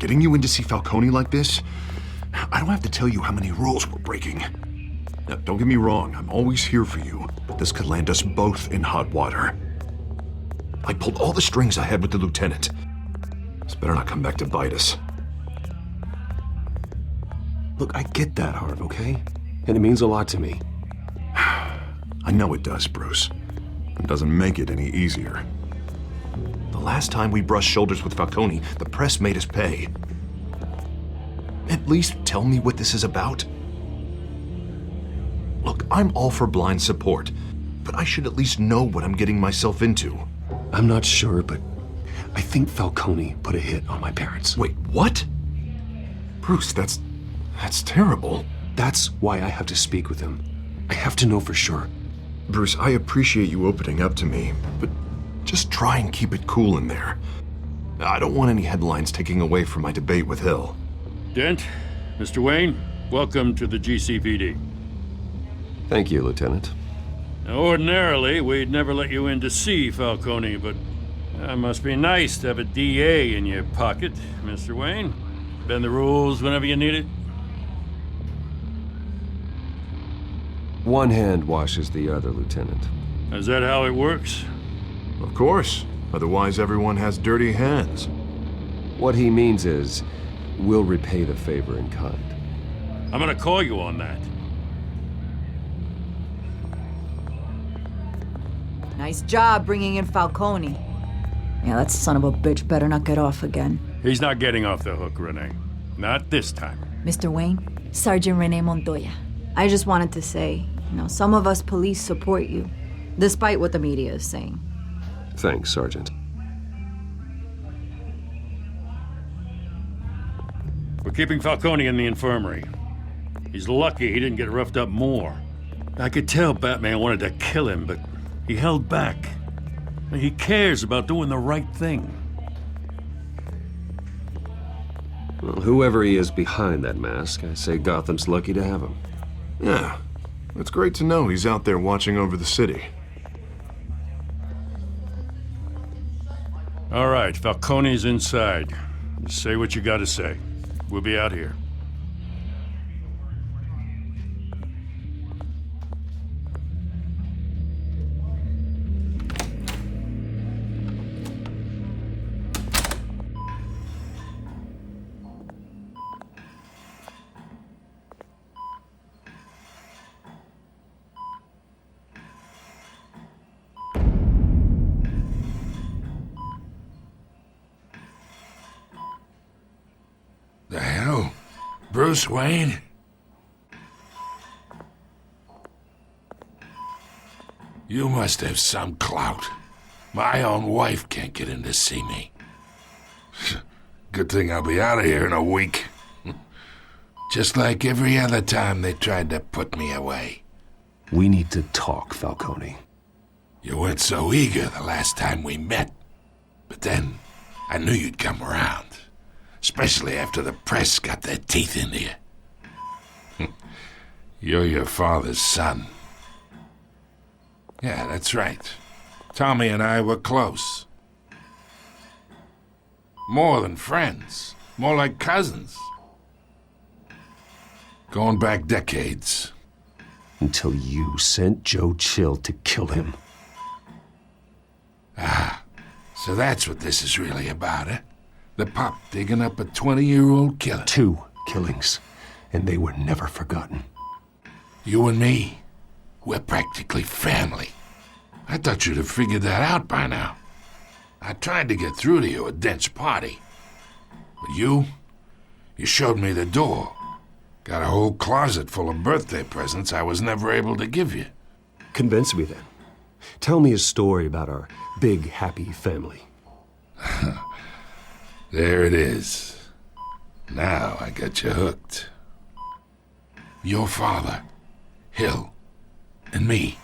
Getting you in to see Falcone like this? I don't have to tell you how many rules we're breaking. Now, don't get me wrong, I'm always here for you, but this could land us both in hot water. I pulled all the strings I had with the lieutenant. This better not come back to bite us. Look, I get that, Harv, okay? And it means a lot to me. I know it does, Bruce. It doesn't make it any easier. The last time we brushed shoulders with Falcone, the press made us pay. At least tell me what this is about. Look, I'm all for blind support, but I should at least know what I'm getting myself into. I'm not sure, but I think Falcone put a hit on my parents. Wait, what? Bruce, that's terrible. That's why I have to speak with him. I have to know for sure. Bruce, I appreciate you opening up to me, but just try and keep it cool in there. I don't want any headlines taking away from my debate with Hill. Dent, Mr. Wayne, welcome to the GCPD. Thank you, Lieutenant. Now, ordinarily, we'd never let you in to see Falcone, but it must be nice to have a DA in your pocket, Mr. Wayne. Bend the rules whenever you need it. One hand washes the other, Lieutenant. Is that how it works? Of course. Otherwise, everyone has dirty hands. What he means is, we'll repay the favor in kind. I'm gonna call you on that. Nice job bringing in Falcone. Yeah, that son of a bitch better not get off again. He's not getting off the hook, Renee. Not this time. Mr. Wayne, Sergeant Renee Montoya. I just wanted to say, some of us police support you, despite what the media is saying. Thanks, Sergeant. We're keeping Falcone in the infirmary. He's lucky he didn't get roughed up more. I could tell Batman wanted to kill him, but he held back. He cares about doing the right thing. Well, whoever he is behind that mask, I say Gotham's lucky to have him. Yeah, it's great to know he's out there watching over the city. All right, Falcone's inside. Just say what you gotta say. We'll be out here. The hell? Bruce Wayne? You must have some clout. My own wife can't get in to see me. Good thing I'll be out of here in a week. Just like every other time they tried to put me away. We need to talk, Falcone. You weren't so eager the last time we met. But then, I knew you'd come around. Especially after the press got their teeth into you. You're your father's son. Yeah, that's right. Tommy and I were close. More than friends. More like cousins. Going back decades. Until you sent Joe Chill to kill him. Ah, so that's what this is really about, eh? The pup digging up a 20-year-old killer. 2 killings, and they were never forgotten. You and me, we're practically family. I thought you'd have figured that out by now. I tried to get through to you at Dent's party. But you showed me the door. Got a whole closet full of birthday presents I was never able to give you. Convince me then. Tell me a story about our big, happy family. There it is. Now I got you hooked. Your father, Hill, and me,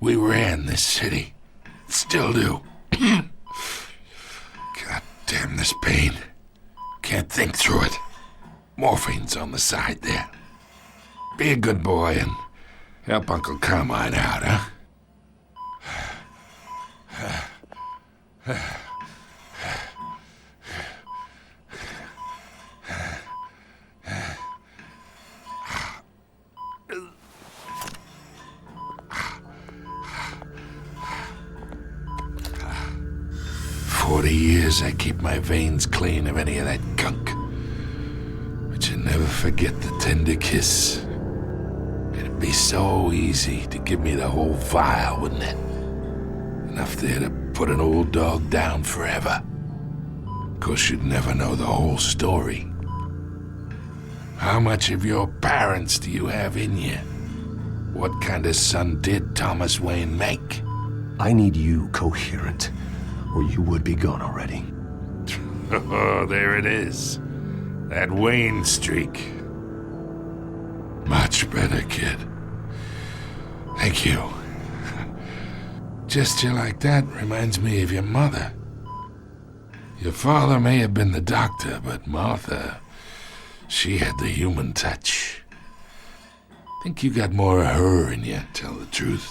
we ran this city. Still do. God damn this pain. Can't think through it. Morphine's on the side there. Be a good boy and help Uncle Carmine out, huh? 40 years I keep my veins clean of any of that gunk. But you never forget the tender kiss. It'd be so easy to give me the whole vial, wouldn't it? Enough there to put an old dog down forever. Of course, you'd never know the whole story. How much of your parents do you have in you? What kind of son did Thomas Wayne make? I need you coherent, or you would be gone already. Oh, there it is. That Wayne streak. Much better, kid. Thank you. Gesture like that reminds me of your mother. Your father may have been the doctor, but Martha, she had the human touch. Think you got more of her in you, tell the truth.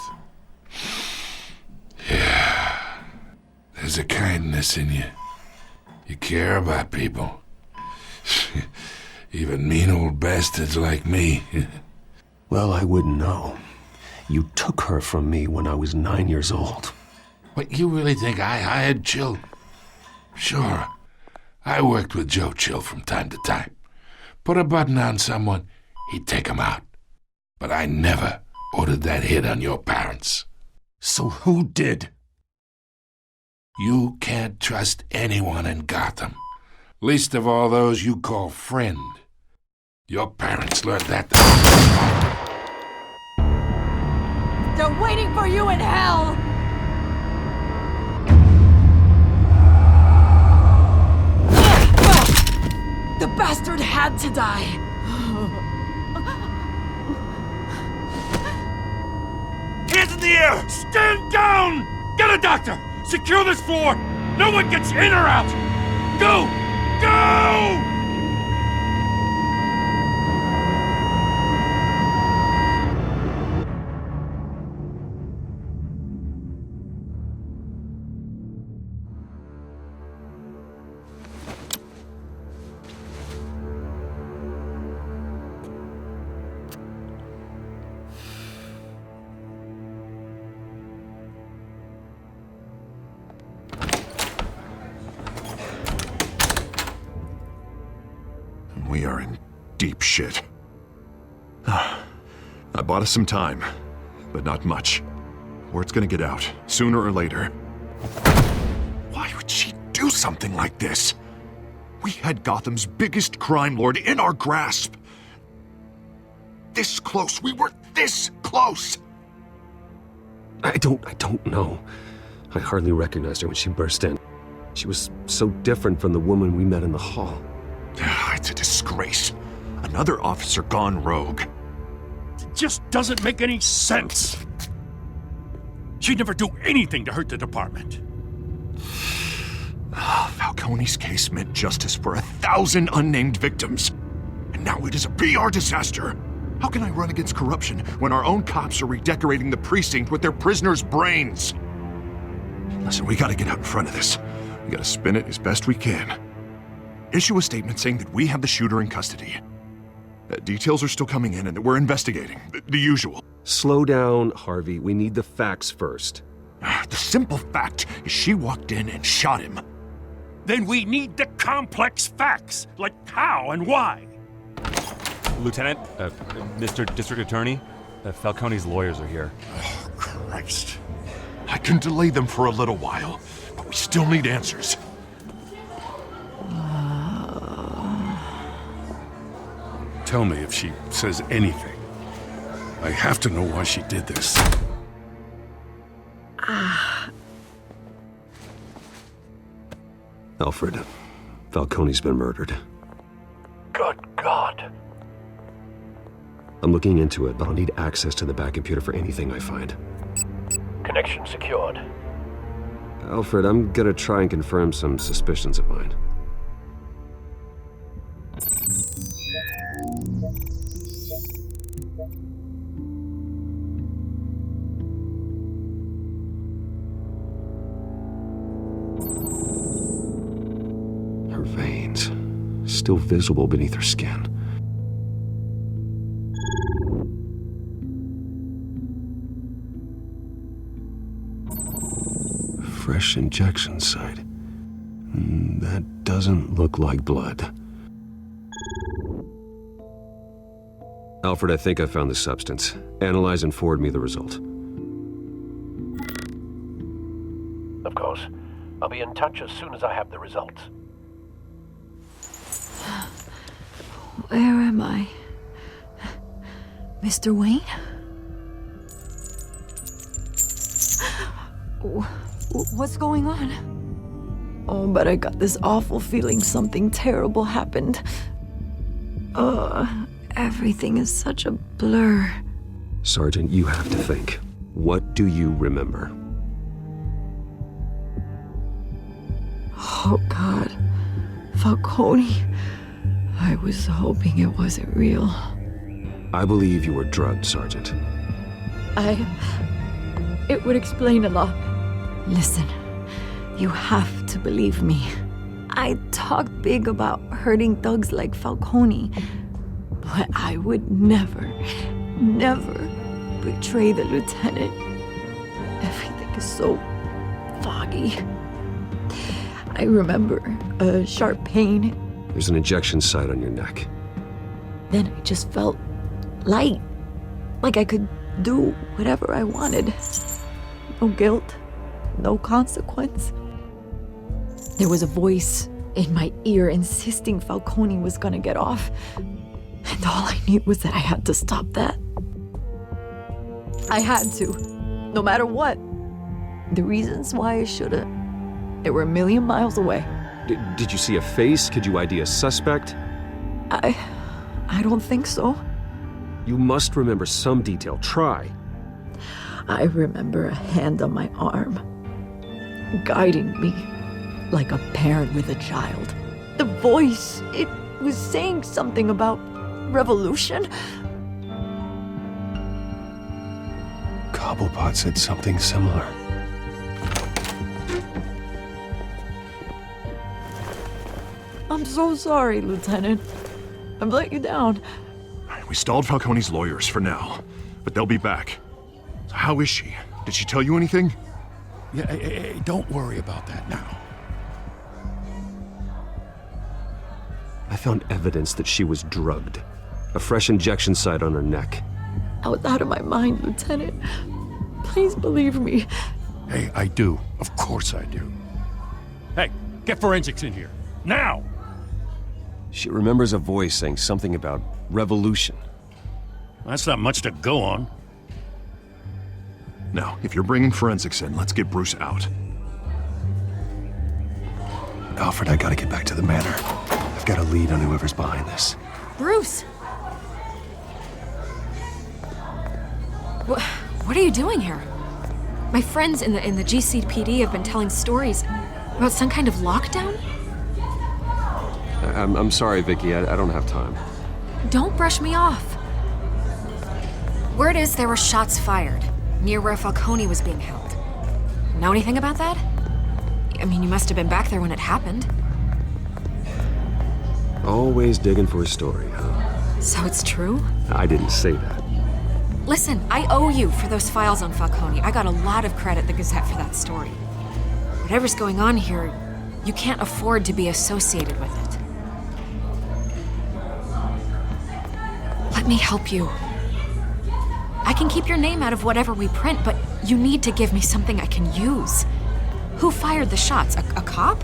Yeah. There's a kindness in you. You care about people. Even mean old bastards like me. Well, I wouldn't know. You took her from me when I was 9 years old. What, you really think I hired Chill? Sure. I worked with Joe Chill from time to time. Put a button on someone, he'd take him out. But I never ordered that hit on your parents. So who did? You can't trust anyone in Gotham. Least of all those you call friend. Your parents learned that. They're waiting for you in hell! The bastard had to die. Hands in the air! Stand down! Get a doctor! Secure this floor! No one gets in or out! Go! Go! We are in deep shit. I bought us some time, but not much. Word's gonna get out, sooner or later. Why would she do something like this? We had Gotham's biggest crime lord in our grasp. This close, we were this close! I don't know. I hardly recognized her when she burst in. She was so different from the woman we met in the hall. It's a disgrace. Another officer gone rogue. It just doesn't make any sense. She'd never do anything to hurt the department. Falcone's case meant justice for 1,000 unnamed victims. And now it is a PR disaster. How can I run against corruption when our own cops are redecorating the precinct with their prisoners' brains? Listen, we gotta get out in front of this. We gotta spin it as best we can. Issue a statement saying that we have the shooter in custody. Details are still coming in and that we're investigating. The usual. Slow down, Harvey. We need the facts first. The simple fact is she walked in and shot him. Then we need the complex facts, like how and why. Lieutenant, Mr. District Attorney, Falcone's lawyers are here. Oh, Christ. I can delay them for a little while, but we still need answers. Tell me if she says anything. I have to know why she did this. Alfred, Falcone's been murdered. Good God. I'm looking into it, but I'll need access to the back computer for anything I find. Connection secured. Alfred, I'm gonna try and confirm some suspicions of mine. Her veins, still visible beneath her skin. Fresh injection site. That doesn't look like blood. Alfred, I think I found the substance. Analyze and forward me the result. Of course. I'll be in touch as soon as I have the results. Where am I? Mr. Wayne? What's going on? Oh, but I got this awful feeling something terrible happened. Everything is such a blur. Sergeant, you have to think. What do you remember? Oh, God. Falcone. I was hoping it wasn't real. I believe you were drugged, Sergeant. It would explain a lot. Listen, you have to believe me. I talk big about hurting thugs like Falcone, but I would never betray the lieutenant. Everything is so foggy. I remember a sharp pain. There's an injection site on your neck. Then I just felt light, like I could do whatever I wanted. No guilt, no consequence. There was a voice in my ear insisting Falcone was gonna get off. And all I knew was that I had to stop that. I had to, no matter what. The reasons why I should've, they were a million miles away. Did you see a face? Could you ID a suspect? I don't think so. You must remember some detail. Try. I remember a hand on my arm, guiding me like a parent with a child. The voice, it was saying something about revolution. Cobblepot said something similar. I'm so sorry, Lieutenant. I've let you down. We stalled Falcone's lawyers for now, but they'll be back. So how is she? Did she tell you anything? Yeah, hey, don't worry about that now. I found evidence that she was drugged. A fresh injection site on her neck. I was out of my mind, Lieutenant. Please believe me. Hey, I do. Of course I do. Hey, get forensics in here. Now! She remembers a voice saying something about revolution. That's not much to go on. Now, if you're bringing forensics in, let's get Bruce out. Alfred, I gotta get back to the manor. I've got a lead on whoever's behind this. Bruce! What are you doing here? My friends in the GCPD have been telling stories about some kind of lockdown? I'm sorry, Vicky. I don't have time. Don't brush me off. Word is there were shots fired near where Falcone was being held. Know anything about that? I mean, you must have been back there when it happened. Always digging for a story, huh? So it's true? I didn't say that. Listen, I owe you for those files on Falcone. I got a lot of credit at the Gazette for that story. Whatever's going on here, you can't afford to be associated with it. Let me help you. I can keep your name out of whatever we print, but you need to give me something I can use. Who fired the shots? A cop?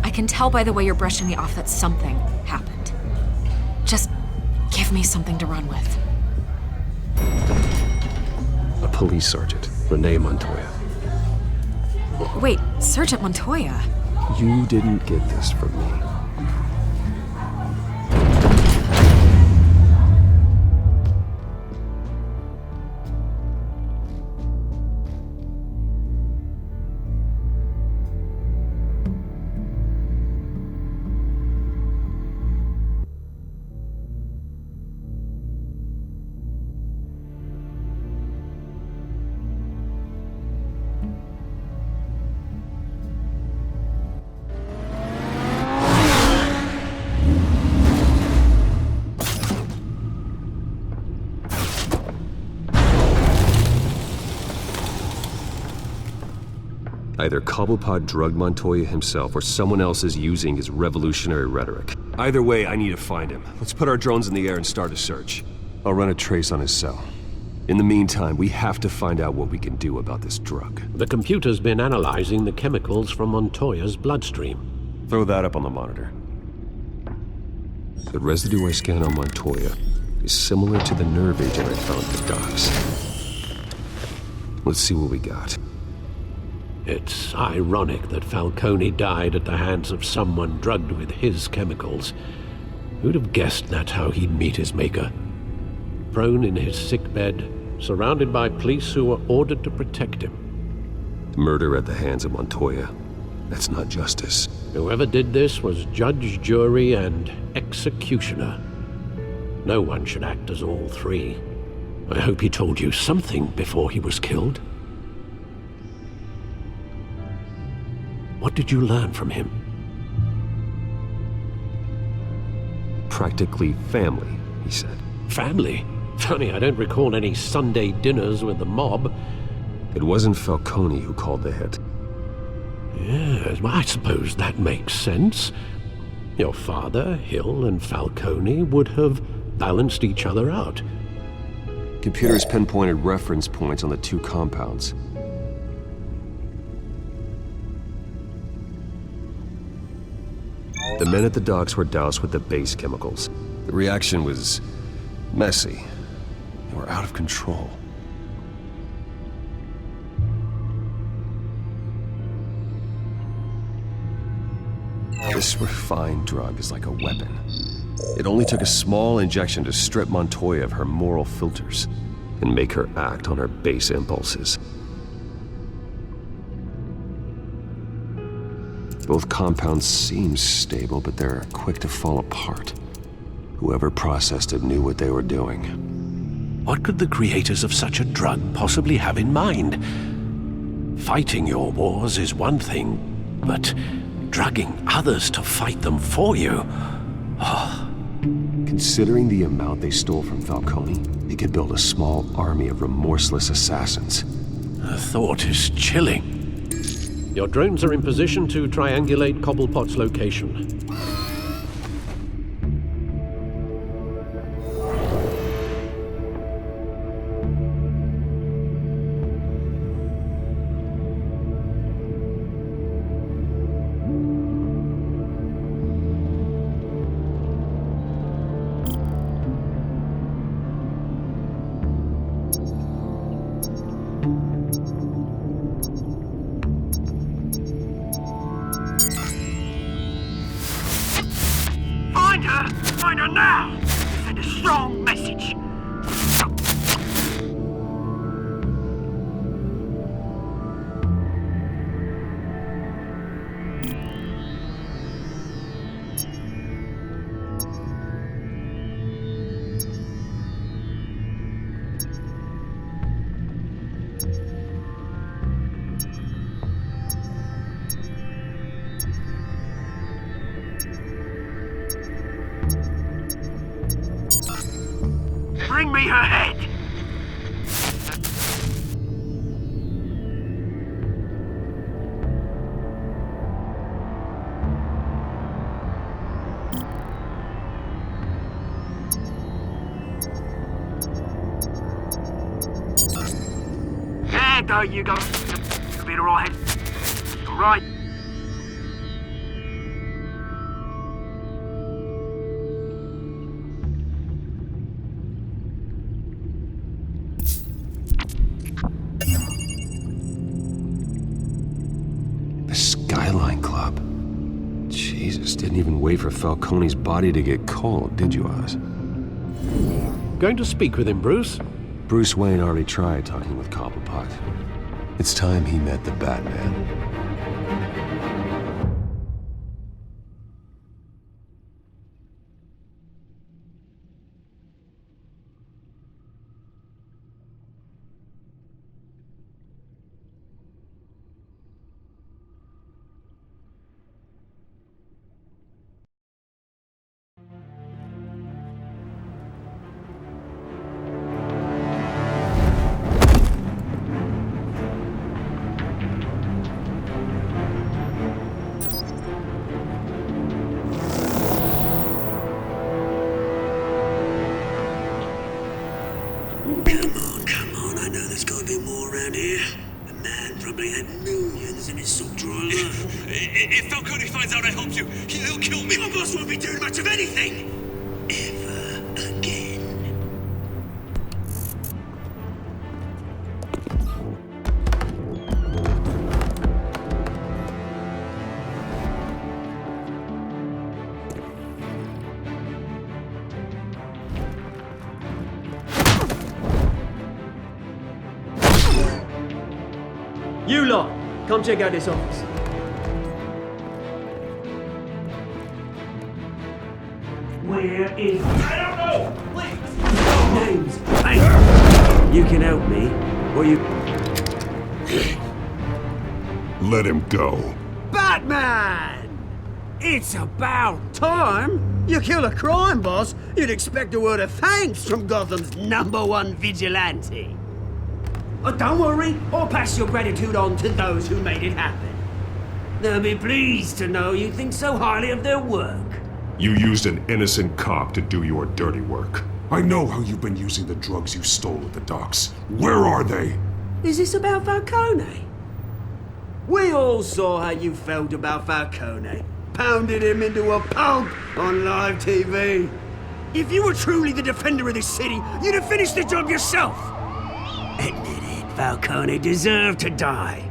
I can tell by the way you're brushing me off that something happened. Just give me something to run with. A police sergeant, Renee Montoya. Wait, Sergeant Montoya? You didn't get this from me. Either Cobblepot drugged Montoya himself or someone else is using his revolutionary rhetoric. Either way, I need to find him. Let's put our drones in the air and start a search. I'll run a trace on his cell. In the meantime, we have to find out what we can do about this drug. The computer's been analyzing the chemicals from Montoya's bloodstream. Throw that up on the monitor. The residue I scan on Montoya is similar to the nerve agent I found at the docks. Let's see what we got. It's ironic that Falcone died at the hands of someone drugged with his chemicals. Who'd have guessed that's how he'd meet his maker? Prone in his sickbed, surrounded by police who were ordered to protect him. Murder at the hands of Montoya. That's not justice. Whoever did this was judge, jury, and executioner. No one should act as all three. I hope he told you something before he was killed. What did you learn from him? Practically family, he said. Family? Funny, I don't recall any Sunday dinners with the mob. It wasn't Falcone who called the hit. Yes, well, I suppose that makes sense. Your father, Hill, and Falcone would have balanced each other out. Computers pinpointed reference points on the two compounds. The men at the docks were doused with the base chemicals. The reaction was messy. They were out of control. This refined drug is like a weapon. It only took a small injection to strip Montoya of her moral filters and make her act on her base impulses. Both compounds seem stable, but they're quick to fall apart. Whoever processed it knew what they were doing. What could the creators of such a drug possibly have in mind? Fighting your wars is one thing, but drugging others to fight them for you? Considering the amount they stole from Falcone, they could build a small army of remorseless assassins. The thought is chilling. Your drones are in position to triangulate Cobblepot's location. Find her now! Send a strong message! Bring me her head! There you go. You'll be alright. Alright. Didn't even wait for Falcone's body to get cold, did you, Oz? Going to speak with him, Bruce? Bruce Wayne already tried talking with Cobblepot. It's time he met the Batman. probably had millions in his salt drawer alone. If Falcone finds out I helped you, he'll kill me. Your boss won't be doing much of anything! Ever again. You lot, come check out this office. Where is... I don't know! Please! Names! Hey! You can help me, or you... Let him go. Batman! It's about time! You kill a crime boss, you'd expect a word of thanks from Gotham's #1 vigilante. Oh, don't worry, I'll pass your gratitude on to those who made it happen. They'll be pleased to know you think so highly of their work. You used an innocent cop to do your dirty work. I know how you've been using the drugs you stole at the docks. Where are they? Is this about Falcone? We all saw how you felt about Falcone. Pounded him into a pulp on live TV. If you were truly the defender of this city, you'd have finished the job yourself. Admit it, Falcone deserved to die.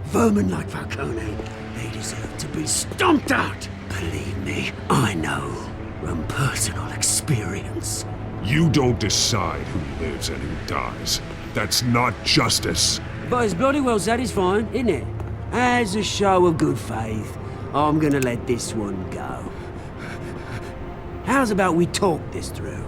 Vermin like Falcone, they deserve to be stomped out. Believe me, I know from personal experience. You don't decide who lives and who dies. That's not justice. But it's bloody well satisfying, isn't it? As a show of good faith, I'm gonna let this one go. How's about we talk this through?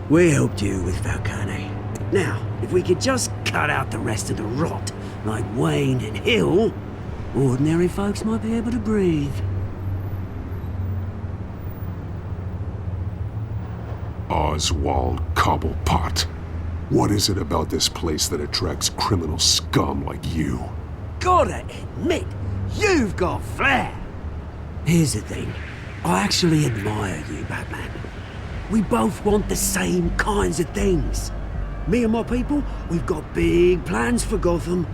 We helped you with Falcone. Now, if we could just cut out the rest of the rot, like Wayne and Hill, ordinary folks might be able to breathe. Oswald Cobblepot. What is it about this place that attracts criminal scum like you? Gotta admit, you've got flair. Here's the thing. I actually admire you, Batman. We both want the same kinds of things. Me and my people, we've got big plans for Gotham.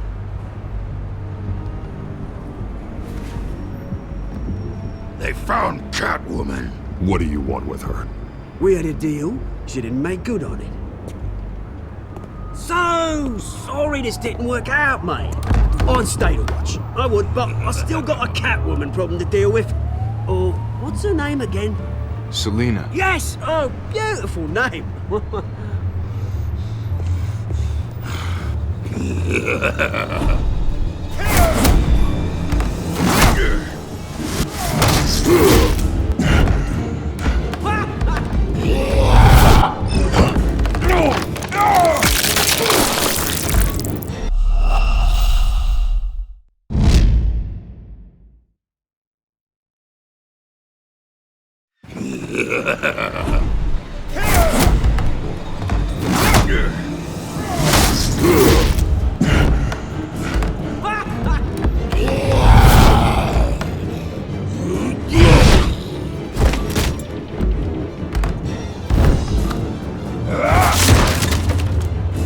They found Catwoman. What do you want with her? We had a deal. She didn't make good on it. So sorry this didn't work out, mate. I'd stay to watch. I would, but I still got a Catwoman problem to deal with. Oh, what's her name again? Selina. Yes! Oh, beautiful name.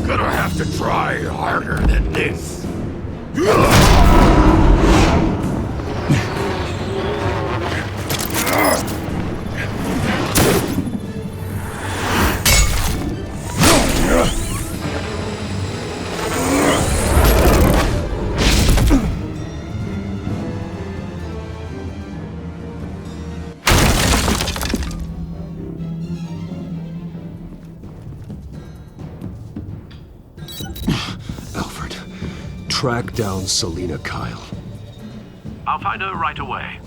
Gonna have to try harder than this. Track down Selina Kyle. I'll find her right away.